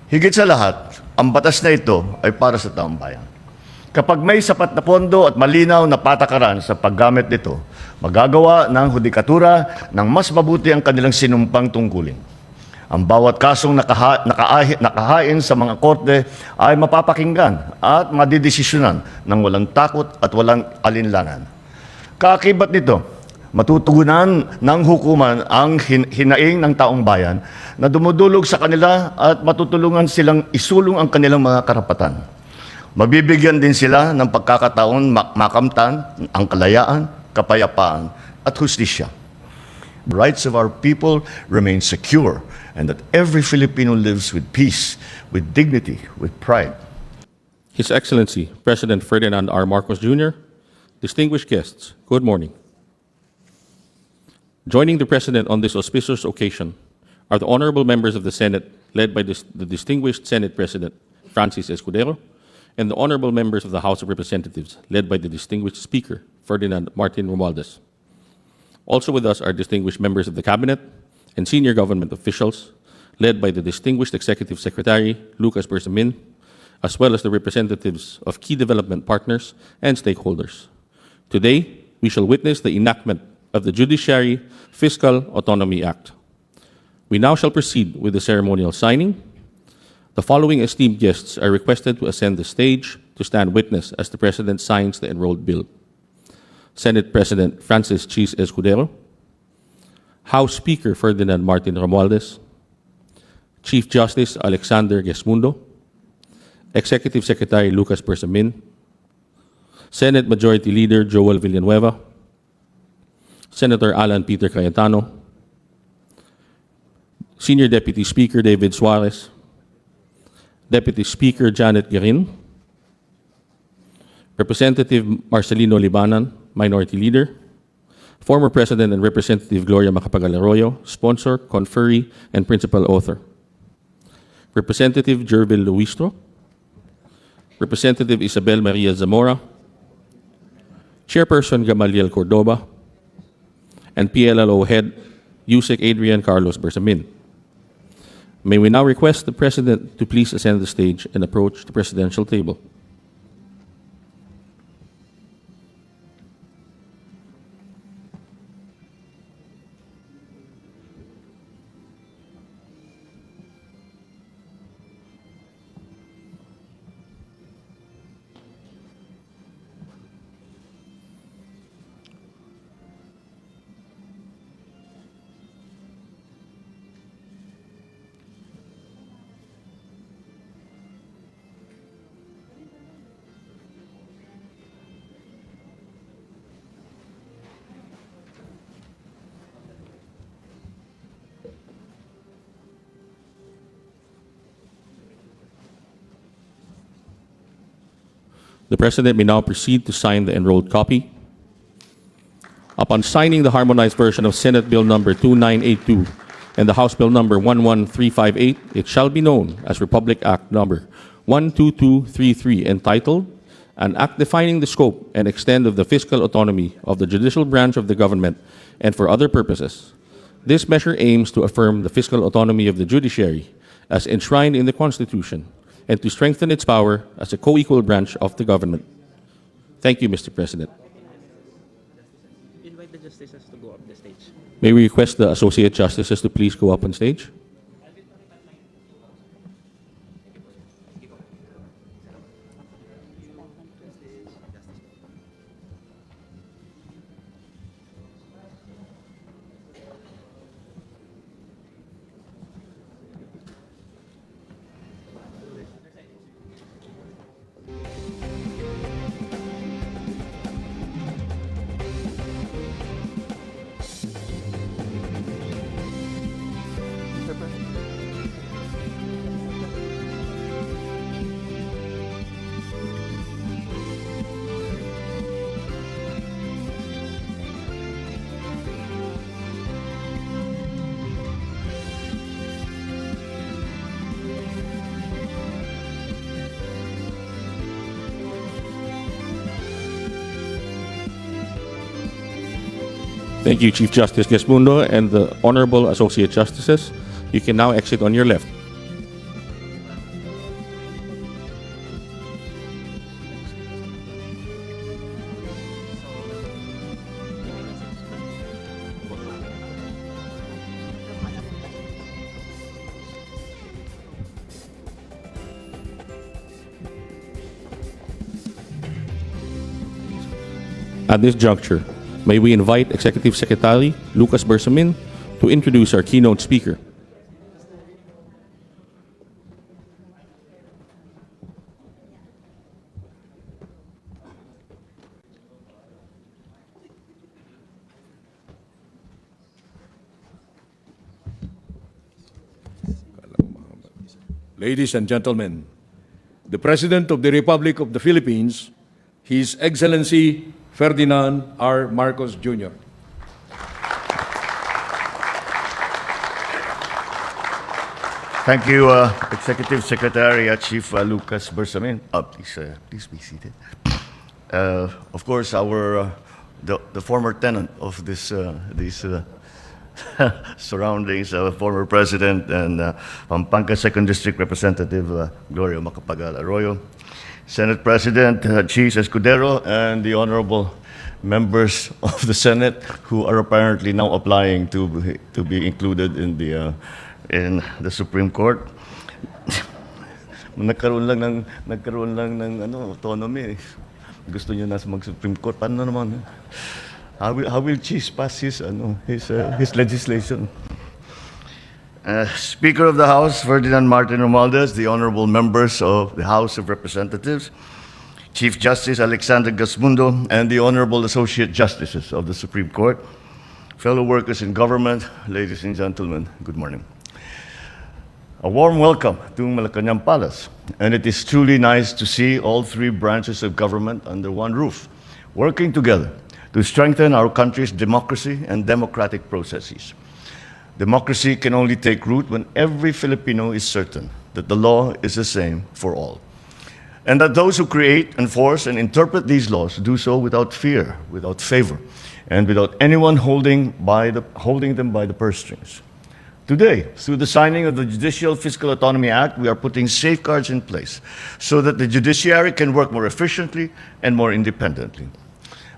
Higit sa lahat, ang batas na ito ay para sa taong bayan. Kapag may sapat na pondo at malinaw na patakaran sa paggamit nito, magagawa ng hudikatura ng mas mabuti ang kanilang sinumpang tungkulin. Ang bawat kasong nakahain sa mga korte ay mapapakinggan at madidesisyonan ng walang takot at walang alinlangan. Kaakibat nito, matutugunan ng hukuman ang hinaing ng taong bayan na dumudulog sa kanila at matutulungan silang isulong ang kanilang mga karapatan. Mabibigyan din sila ng pagkakataon makamtan ang kalayaan, kapayapaan at hustisya. The rights of our people remain secure and that every Filipino lives with peace, with dignity, with pride. His Excellency, President Ferdinand R. Marcos Jr., distinguished guests, good morning. Joining the President on this auspicious occasion are the honorable members of the Senate, led by the distinguished Senate President, Francis Escudero, and the honorable members of the House of Representatives, led by the distinguished Speaker, Ferdinand Martin Romualdez. Also with us are distinguished members of the Cabinet and senior government officials, led by the distinguished Executive Secretary, Lucas Bersamin, as well as the representatives of key development partners and stakeholders. Today, we shall witness the enactment of the Judiciary Fiscal Autonomy Act. We now shall proceed with the ceremonial signing. The following esteemed guests are requested to ascend the stage to stand witness as the President signs the enrolled bill. Senate President Francis Chis Escudero, House Speaker Ferdinand Martin Romualdez, Chief Justice Alexander Gesmundo, Executive Secretary Lucas Bersamin, Senate Majority Leader Joel Villanueva, Senator Alan Peter Cayetano, Senior Deputy Speaker David Suarez, Deputy Speaker Janet Guerin, Representative Marcelino Libanan, Minority Leader, former President and Representative Gloria Macapagal Arroyo, sponsor, conferee, and principal author, Representative Jervil Luistro, Representative Isabel Maria Zamora, Chairperson Gamaliel Cordoba, and PLLO Head Yusek Adrian Carlos Bersamin. May we now request the President to please ascend the stage and approach the presidential table. The President may now proceed to sign the enrolled copy. Upon signing the harmonized version of Senate Bill number 2982 and the House Bill number 11358, it shall be known as Republic Act number 12233, entitled An Act Defining the Scope and Extent of the Fiscal Autonomy of the Judicial Branch of the Government and for other purposes. This measure aims to affirm the fiscal autonomy of the judiciary as enshrined in the Constitution and to strengthen its power as a co-equal branch of the government. Thank you, Mr. President. Invite the justices to go up the stage. May we request the Associate Justices to please go up on stage? Thank you, Chief Justice Gesmundo and the Honorable Associate Justices. You can now exit on your left. At this juncture, may we invite Executive Secretary Lucas Bersamin to introduce our keynote speaker. Ladies and gentlemen, the President of the Republic of the Philippines, His Excellency Ferdinand R. Marcos Jr. Thank you, Executive Secretary Chief Lucas Bersamin. Please be seated. Of course, the former tenant of these surroundings, former President and Pampanga 2nd District Representative Gloria Macapagal Arroyo, Senate President Cheese Escudero, and the honorable members of the Senate who are apparently now applying to be included in the Supreme Court. Nagkaroon lang ng autonomy. Gusto niyo na mag-Supreme Court. Paano naman? How will Cheese pass his legislation? Speaker of the House, Ferdinand Martin Romualdez, the honorable members of the House of Representatives, Chief Justice Alexander Gasmundo, and the honorable Associate Justices of the Supreme Court, fellow workers in government, ladies and gentlemen, good morning. A warm welcome to Malacañan Palace, and it is truly nice to see all three branches of government under one roof, working together to strengthen our country's democracy and democratic processes. Democracy can only take root when every Filipino is certain that the law is the same for all, and that those who create, enforce, and interpret these laws do so without fear, without favor, and without anyone holding them by the purse strings. Today, through the signing of the Judicial Fiscal Autonomy Act, we are putting safeguards in place so that the judiciary can work more efficiently and more independently.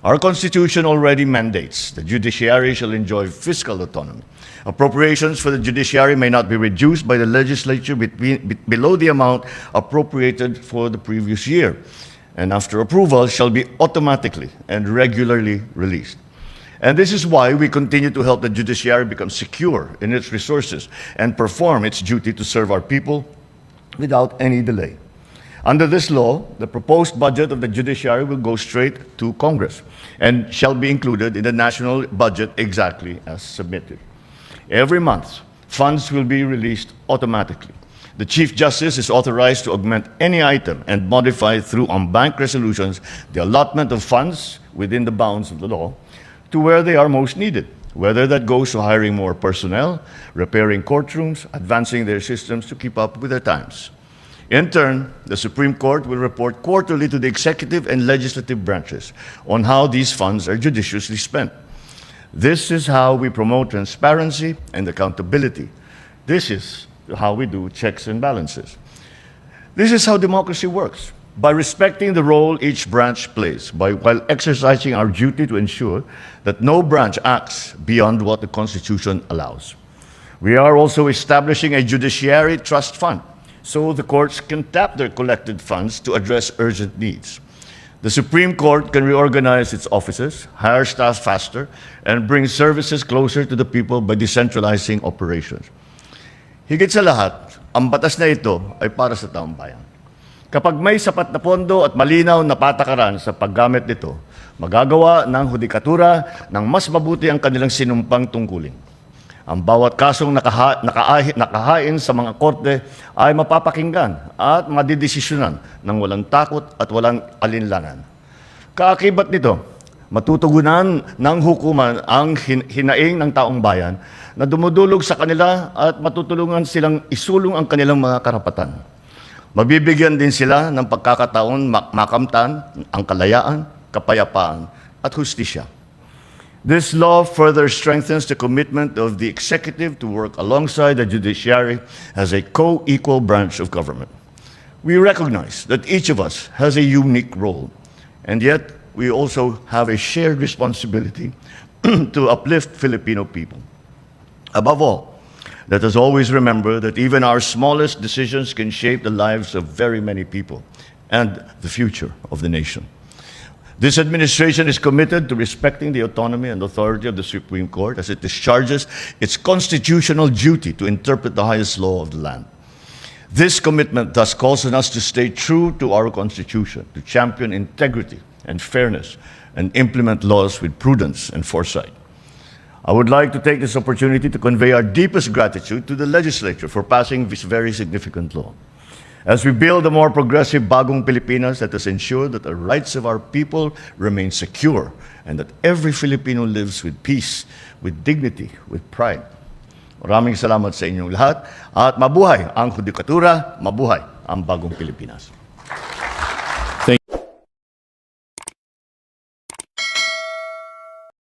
Our Constitution already mandates the judiciary shall enjoy fiscal autonomy. Appropriations for the judiciary may not be reduced by the legislature below the amount appropriated for the previous year, and after approval shall be automatically and regularly released. And this is why we continue to help the judiciary become secure in its resources and perform its duty to serve our people without any delay. Under this law, the proposed budget of the judiciary will go straight to Congress and shall be included in the national budget exactly as submitted. Every month, funds will be released automatically. The Chief Justice is authorized to augment any item and modify through on-bank resolutions the allotment of funds within the bounds of the law to where they are most needed, whether that goes to hiring more personnel, repairing courtrooms, advancing their systems to keep up with their times. In turn, the Supreme Court will report quarterly to the executive and legislative branches on how these funds are judiciously spent. This is how we promote transparency and accountability. This is how we do checks and balances. This is how democracy works, by respecting the role each branch plays, while exercising our duty to ensure that no branch acts beyond what the Constitution allows. We are also establishing a judiciary trust fund, so the courts can tap their collected funds to address urgent needs. The Supreme Court can reorganize its offices, hire staff faster, and bring services closer to the people by decentralizing operations. Higit sa lahat, ang batas na ito ay para sa taong bayan. Kapag may sapat na pondo at malinaw na patakaran sa paggamit nito, magagawa ng hudikatura ng mas mabuti ang kanilang sinumpang tungkulin. Ang bawat kasong nakahain sa mga korte ay mapapakinggan at madidesisyonan ng walang takot at walang alinlangan. Kaakibat nito, matutugunan ng hukuman ang hinaing ng taong bayan na dumudulog sa kanila at matutulungan silang isulong ang kanilang mga karapatan. Mabibigyan din sila ng pagkakataon makamtan ang kalayaan, kapayapaan at hustisya. This law further strengthens the commitment of the executive to work alongside the judiciary as a co-equal branch of government. We recognize that each of us has a unique role, and yet we also have a shared responsibility to uplift Filipino people. Above all, let us always remember that even our smallest decisions can shape the lives of very many people and the future of the nation. This administration is committed to respecting the autonomy and authority of the Supreme Court as it discharges its constitutional duty to interpret the highest law of the land. This commitment thus calls on us to stay true to our Constitution, to champion integrity and fairness, and implement laws with prudence and foresight. I would like to take this opportunity to convey our deepest gratitude to the legislature for passing this very significant law. As we build a more progressive Bagong Pilipinas, let us ensure that the rights of our people remain secure and that every Filipino lives with peace, with dignity, with pride. Maraming salamat sa inyong lahat at mabuhay ang Judikatura, mabuhay ang Bagong Pilipinas.